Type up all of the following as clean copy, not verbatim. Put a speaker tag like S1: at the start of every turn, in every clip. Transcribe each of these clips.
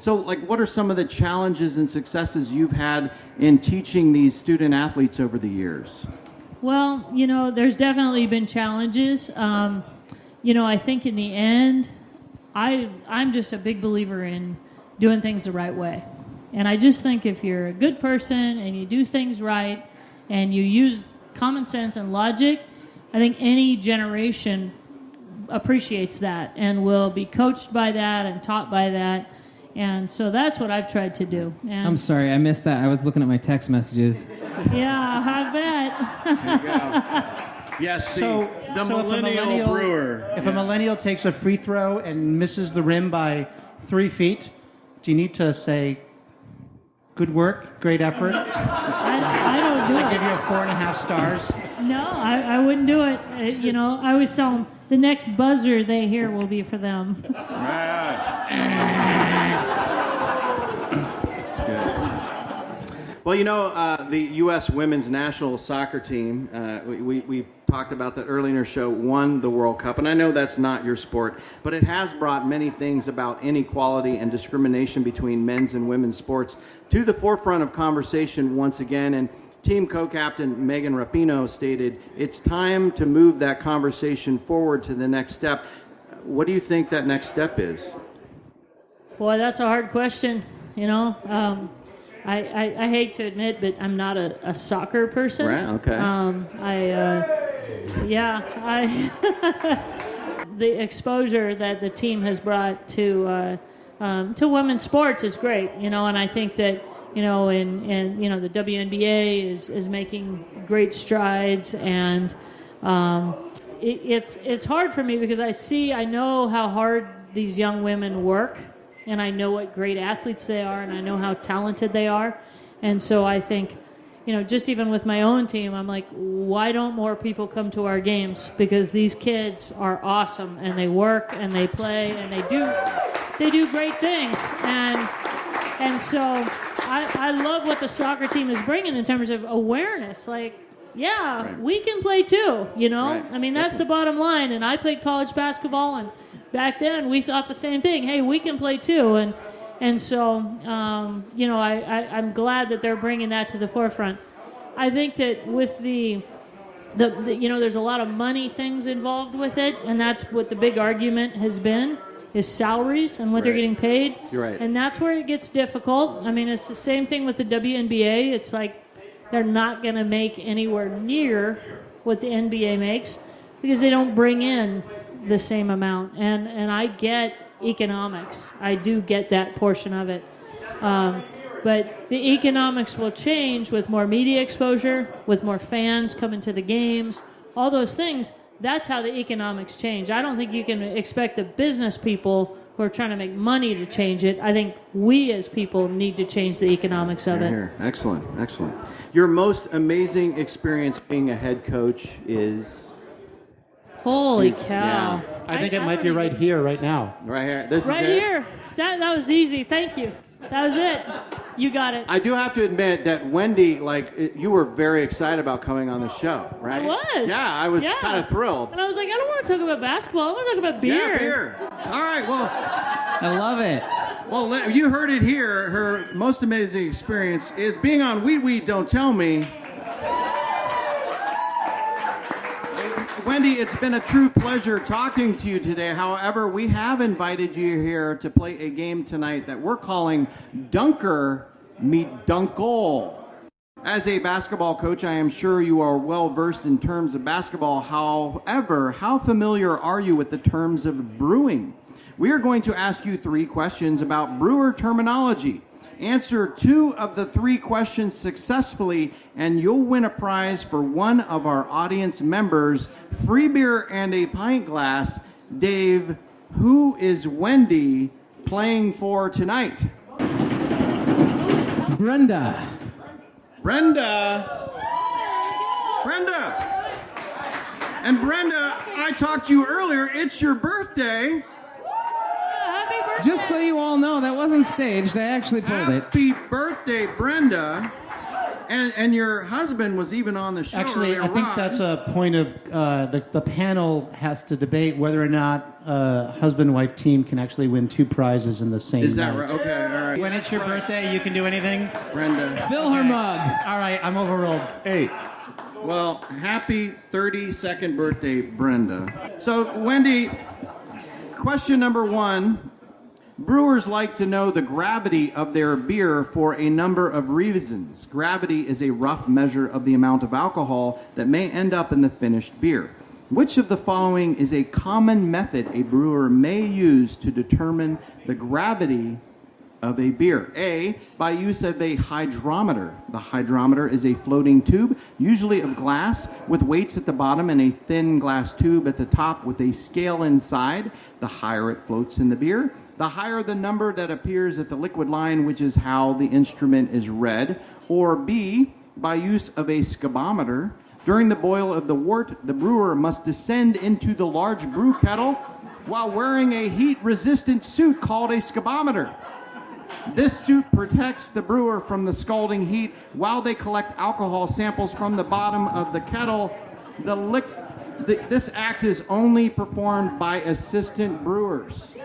S1: So, like, what are some of the challenges and successes you've had in teaching these student athletes over the years?
S2: Well, there's definitely been challenges. I think in the end, I'm just a big believer in doing things the right way. And I just think if you're a good person and you do things right and you use common sense and logic, I think any generation appreciates that and will be coached by that and taught by that. And so that's what I've tried to do. And
S3: I'm sorry, I missed that. I was looking at my text messages.
S2: Yeah, I bet.
S1: There you go. Yes, the millennial brewer.
S4: If a millennial takes a free throw and misses the rim by 3 feet, do you need to say, good work, great effort?
S2: I don't do it.
S4: I give you a 4.5 stars.
S2: No, I wouldn't do it. I always tell them the next buzzer they hear will be for them.
S1: Well, the U.S. women's national soccer team, we talked about that earlier in our show, won the World Cup. And I know that's not your sport, but it has brought many things about inequality and discrimination between men's and women's sports to the forefront of conversation once again. And team co-captain Megan Rapinoe stated, it's time to move that conversation forward to the next step. What do you think that next step is?
S2: Boy, that's a hard question. I hate to admit, but I'm not a soccer person.
S1: Right, okay.
S2: The exposure that the team has brought to women's sports is great, and I think that, the WNBA is making great strides, and it's hard for me because I know how hard these young women work. And I know what great athletes they are, and I know how talented they are. And so I think, just even with my own team, I'm like, why don't more people come to our games? Because these kids are awesome, and they work, and they play, and they do great things. And so I love what the soccer team is bringing in terms of awareness. Like, yeah, right. We can play too, Right. I mean, that's the bottom line. And I played college basketball, and back then, we thought the same thing. Hey, we can play too, and so I'm glad that they're bringing that to the forefront. I think that with the there's a lot of money things involved with it, and that's what the big argument has been is salaries and what they're getting paid.
S1: You're right,
S2: and that's where it gets difficult. I mean, it's the same thing with the WNBA. It's like they're not going to make anywhere near what the NBA makes because they don't bring in the same amount, and I get economics. I do get that portion of it, but the economics will change with more media exposure, with more fans coming to the games, all those things. That's how the economics change. I don't think you can expect the business people who are trying to make money to change it. I think we as people need to change the economics of it.
S1: Here. Excellent. Your most amazing experience being a head coach is?
S2: Holy cow.
S4: Yeah. I think it might be right here, right now.
S1: Right here. This
S2: right
S1: is it.
S2: Here. That was easy. Thank you. That was it. You got it.
S1: I do have to admit that Wendy, you were very excited about coming on the show, right?
S2: I was.
S1: Yeah, I was kind of thrilled.
S2: And I was like, I don't want to talk about basketball. I want to talk about beer.
S1: Yeah, beer. All right, well.
S3: I love it.
S1: Well, you heard it here. Her most amazing experience is being on Weed Don't Tell Me. Wendy, it's been a true pleasure talking to you today. However, we have invited you here to play a game tonight that we're calling Dunker Meet Dunkle. As a basketball coach, I am sure you are well versed in terms of basketball. However, how familiar are you with the terms of brewing? We are going to ask you 3 questions about brewer terminology. Answer 2 of the 3 questions successfully, and you'll win a prize for one of our audience members, free beer and a pint glass. Dave, who is Wendy playing for tonight?
S3: Brenda.
S1: And Brenda, I talked to you earlier. It's your birthday.
S2: Happy birthday.
S3: Just so you all know, that wasn't staged. I actually pulled it.
S1: Happy birthday, Brenda. And your husband was even on the show.
S4: Actually, I think that's a point of the panel has to debate whether or not husband-wife team can actually win 2 prizes in the same
S1: Is that
S4: night.
S1: right? Okay, all right.
S4: When it's your birthday, you can do anything.
S1: Brenda.
S3: Fill her mug.
S4: All right, I'm overruled.
S5: Hey,
S1: Well, happy 32nd birthday, Brenda. So, Wendy, question number 1. Brewers like to know the gravity of their beer for a number of reasons. Gravity is a rough measure of the amount of alcohol that may end up in the finished beer. Which of the following is a common method a brewer may use to determine the gravity of a beer? A, by use of a hydrometer. The hydrometer is a floating tube, usually of glass, with weights at the bottom and a thin glass tube at the top with a scale inside. The higher it floats in the beer, the higher the number that appears at the liquid line, which is how the instrument is read. Or B, by use of a scubometer. During the boil of the wort, the brewer must descend into the large brew kettle while wearing a heat-resistant suit called a scubometer. This suit protects the brewer from the scalding heat while they collect alcohol samples from the bottom of the kettle. This act is only performed by assistant brewers.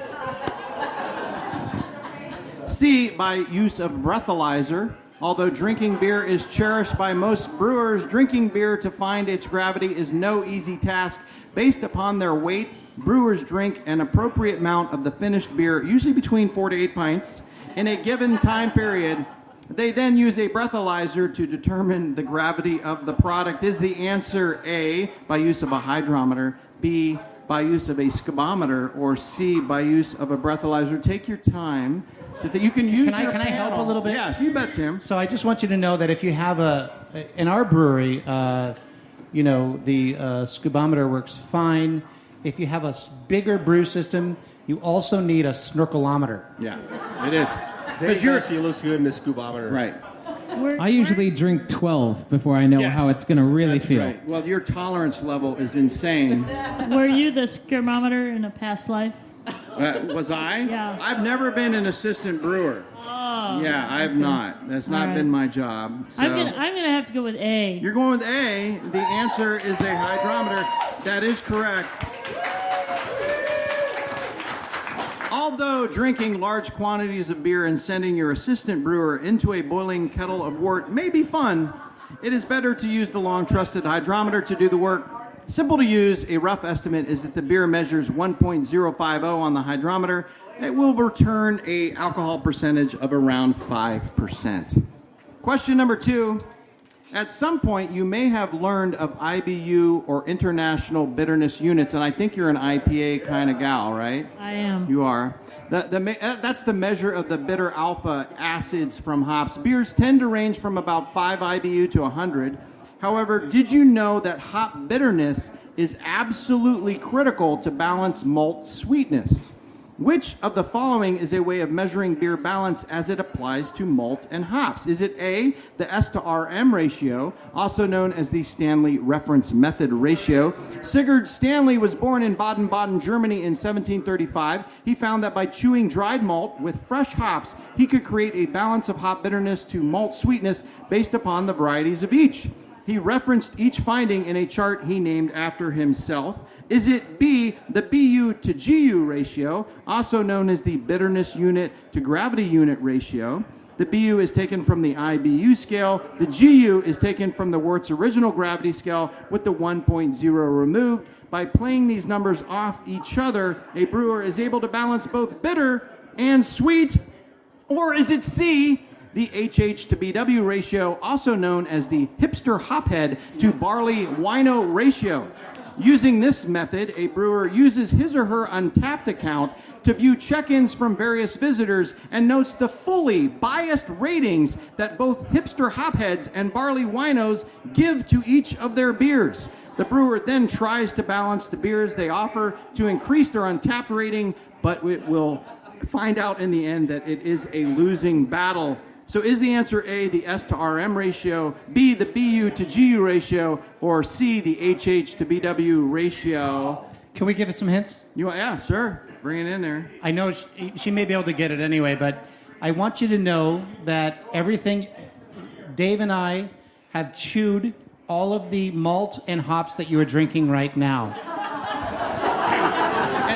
S1: C, by use of breathalyzer. Although drinking beer is cherished by most brewers, drinking beer to find its gravity is no easy task. Based upon their weight, brewers drink an appropriate amount of the finished beer, usually between 4 to 8 pints, in a given time period. They then use a breathalyzer to determine the gravity of the product. Is the answer A, by use of a hydrometer, B, by use of a scubometer, or C, by use of a breathalyzer? Take your time. You can use your
S4: Can I help
S1: panel.
S4: a little bit?
S1: Yes, you bet, Tim.
S4: So I just want you to know that if you have in our brewery, the scubometer works fine. If you have a bigger brew system, you also need a snorkelometer.
S1: Yeah, it is.
S5: Dave actually looks good in the scubometer.
S1: Right.
S3: I usually drink 12 before I know
S1: Yes.
S3: how it's going to really feel.
S1: Right. Well, your tolerance level is insane.
S2: Were you the scubometer in a past life?
S1: Was I?
S2: Yeah.
S1: I've never been an assistant brewer.
S2: Oh.
S1: Yeah, I have not. That's not
S2: All right.
S1: been my job. So.
S2: I'm gonna have to go with A.
S1: You're going with A. The answer is a hydrometer. That is correct. Although drinking large quantities of beer and sending your assistant brewer into a boiling kettle of wort may be fun, it is better to use the long-trusted hydrometer to do the work. Simple to use, a rough estimate is that the beer measures 1.050 on the hydrometer. It will return a alcohol percentage of around 5%. Question number 2. At some point, you may have learned of IBU or International Bitterness Units, and I think you're an IPA kind of gal, right?
S2: I am.
S1: You are. That's the measure of the bitter alpha acids from hops. Beers tend to range from about 5 IBU to 100. However, did you know that hop bitterness is absolutely critical to balance malt sweetness? Which of the following is a way of measuring beer balance as it applies to malt and hops? Is it A, the S to RM ratio, also known as the Stanley Reference Method ratio? Sigurd Stanley was born in Baden-Baden, Germany in 1735. He found that by chewing dried malt with fresh hops, he could create a balance of hop bitterness to malt sweetness based upon the varieties of each. He referenced each finding in a chart he named after himself. Is it B, the BU to GU ratio, also known as the bitterness unit to gravity unit ratio? The BU is taken from the IBU scale. The GU is taken from the wort's original gravity scale with the 1.0 removed. By playing these numbers off each other, a brewer is able to balance both bitter and sweet. Or is it C, the HH to BW ratio, also known as the hipster hophead to barley wino ratio? Using this method, a brewer uses his or her Untapped account to view check-ins from various visitors and notes the fully biased ratings that both hipster hopheads and barley winos give to each of their beers. The brewer then tries to balance the beers they offer to increase their Untapped rating, but it will find out in the end that it is a losing battle. So is the answer A, the S to RM ratio, B, the BU to GU ratio, or C, the HH to BW ratio?
S4: Can we give it some hints?
S1: Yeah, sure. Bring it in there.
S4: I know she may be able to get it anyway, but I want you to know that everything Dave and I have chewed all of the malt and hops that you are drinking right now.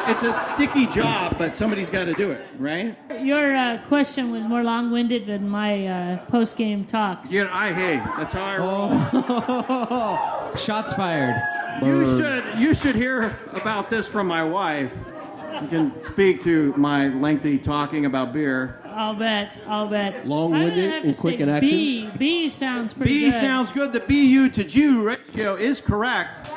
S1: It's a sticky job, but somebody's got to do it, right?
S2: Your question was more long-winded than my post-game talks.
S1: Yeah, hey, that's how I roll.
S3: Shots fired.
S1: You should hear about this from my wife. You can speak to my lengthy talking about beer.
S2: I'll bet.
S5: Long-winded and quick in action.
S2: B sounds pretty
S1: B
S2: good.
S1: sounds good. The BU to Jew ratio is correct.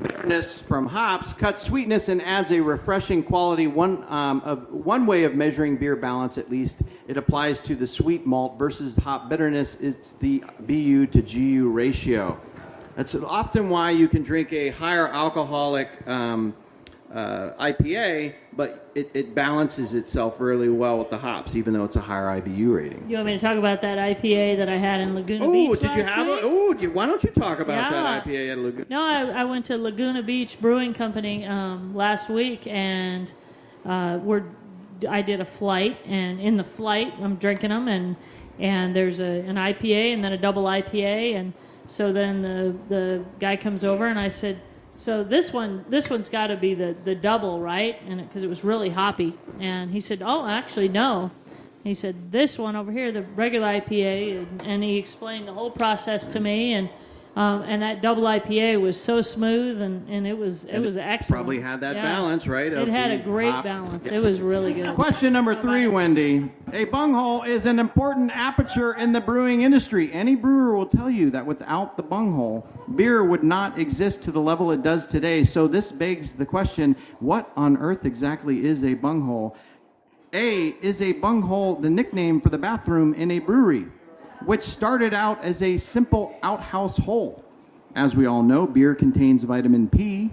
S1: Bitterness from hops cuts sweetness and adds a refreshing quality. One way of measuring beer balance, at least, it applies to the sweet malt versus hop bitterness. It's the BU to GU ratio. That's often why you can drink a higher alcoholic IPA, but it balances itself really well with the hops, even though it's a higher IBU rating.
S2: You want me to talk about that IPA that I had in Laguna Beach
S1: did you have
S2: last week?
S1: Why don't you talk about
S2: Yeah.
S1: that IPA at Laguna?
S2: No, I went to Laguna Beach Brewing Company last week, and I did a flight, and in the flight, I'm drinking them, and there's an IPA and then a double IPA, and so then the guy comes over, and I said, so this one's got to be the double, right? And because it was really hoppy, and he said, oh, actually no. He said, this one over here, the regular IPA, and he explained the whole process to me, and that double IPA was so smooth, and it was excellent.
S1: Probably had that balance, right?
S2: It had a great balance. It was really good.
S1: Question number 3, Wendy. A bunghole is an important aperture in the brewing industry. Any brewer will tell you that without the bunghole, beer would not exist to the level it does today. So this begs the question, what on earth exactly is a bunghole? A, is a bunghole the nickname for the bathroom in a brewery, which started out as a simple outhouse hole? As we all know, beer contains vitamin P.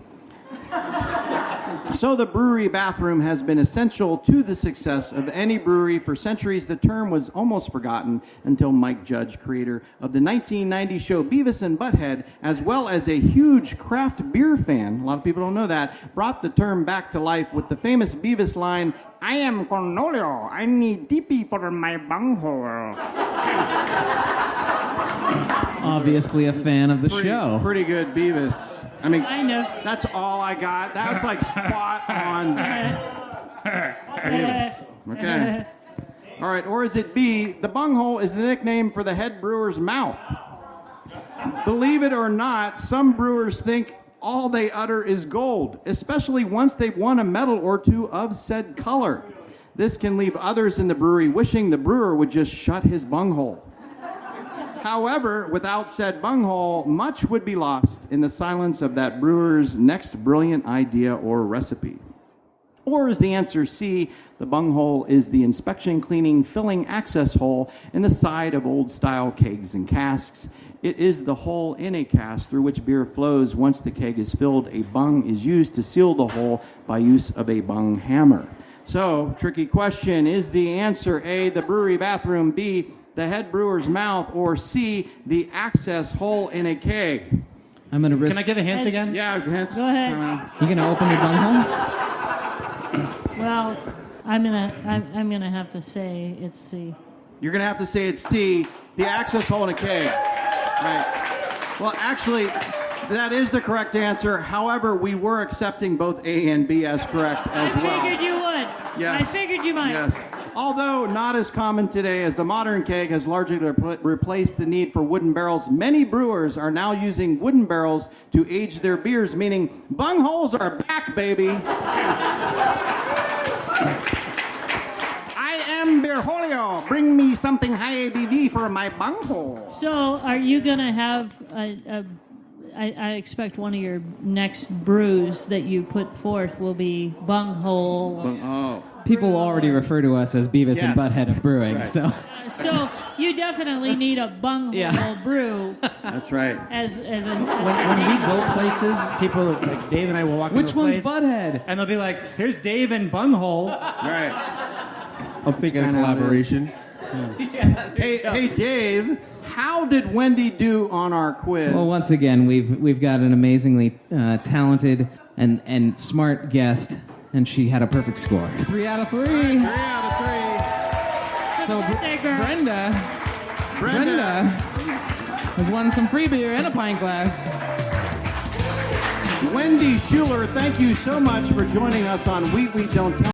S1: So the brewery bathroom has been essential to the success of any brewery for centuries. The term was almost forgotten until Mike Judge, creator of the 1990 show Beavis and Butthead, as well as a huge craft beer fan, a lot of people don't know that, brought the term back to life with the famous Beavis line, "I am Cornolio. I need DP for my bunghole."
S3: Obviously a fan of the show.
S1: Pretty good Beavis. I mean,
S2: I know.
S1: that's all I got. That was like spot on. Beavis. Okay. All right. Or is it B, the bunghole is the nickname for the head brewer's mouth? Believe it or not, some brewers think all they utter is gold, especially once they've won a medal or two of said color. This can leave others in the brewery wishing the brewer would just shut his bunghole. However, without said bunghole, much would be lost in the silence of that brewer's next brilliant idea or recipe. Or is the answer C, the bunghole is the inspection, cleaning, filling access hole in the side of old-style kegs and casks? It is the hole in a cask through which beer flows. Once the keg is filled, a bung is used to seal the hole by use of a bung hammer. So, tricky question, is the answer A, the brewery bathroom, B, the head brewer's mouth, or C, the access hole in a keg?
S3: I'm gonna risk.
S4: Can I give a hint again?
S1: Yeah, hints.
S2: Go ahead.
S3: You gonna open your bunghole?
S2: Well, I'm gonna have to say it's C.
S1: You're going to have to say it's C, the access hole in a keg. Right. Well, actually, that is the correct answer. However, we were accepting both A and B as correct as well.
S2: I figured you would.
S1: Yes.
S2: I figured you might.
S1: Yes. Although not as common today, as the modern keg has largely replaced the need for wooden barrels, many brewers are now using wooden barrels to age their beers, meaning bungholes are back, baby. I am Beerholio. Bring me something high ABV for my bunghole.
S2: So, are you gonna have I expect one of your next brews that you put forth will be bunghole.
S1: Oh.
S3: People already refer to us as Beavis and
S1: Yes.
S3: Butthead of brewing,
S1: Right.
S3: so
S2: So you definitely need a bunghole brew
S1: That's right.
S2: as a.
S4: When we go places, people like Dave and I will walk
S3: which
S4: into a
S3: one's
S4: place,
S3: Butthead?
S4: and they'll be like, "Here's Dave and Bunghole."
S1: Right.
S5: I'm thinking of
S1: kinda how it is.
S5: collaboration.
S1: Hey, Dave, how did Wendy do on our quiz?
S3: Well, once again, we've got an amazingly talented and smart guest, and she had a perfect score. 3 out of 3.
S1: 3 out of 3.
S3: So
S2: birthday girl.
S3: Brenda has won some free beer and a pint glass.
S1: Wendy Schuller, thank you so much for joining us on Wheat Don't Tell.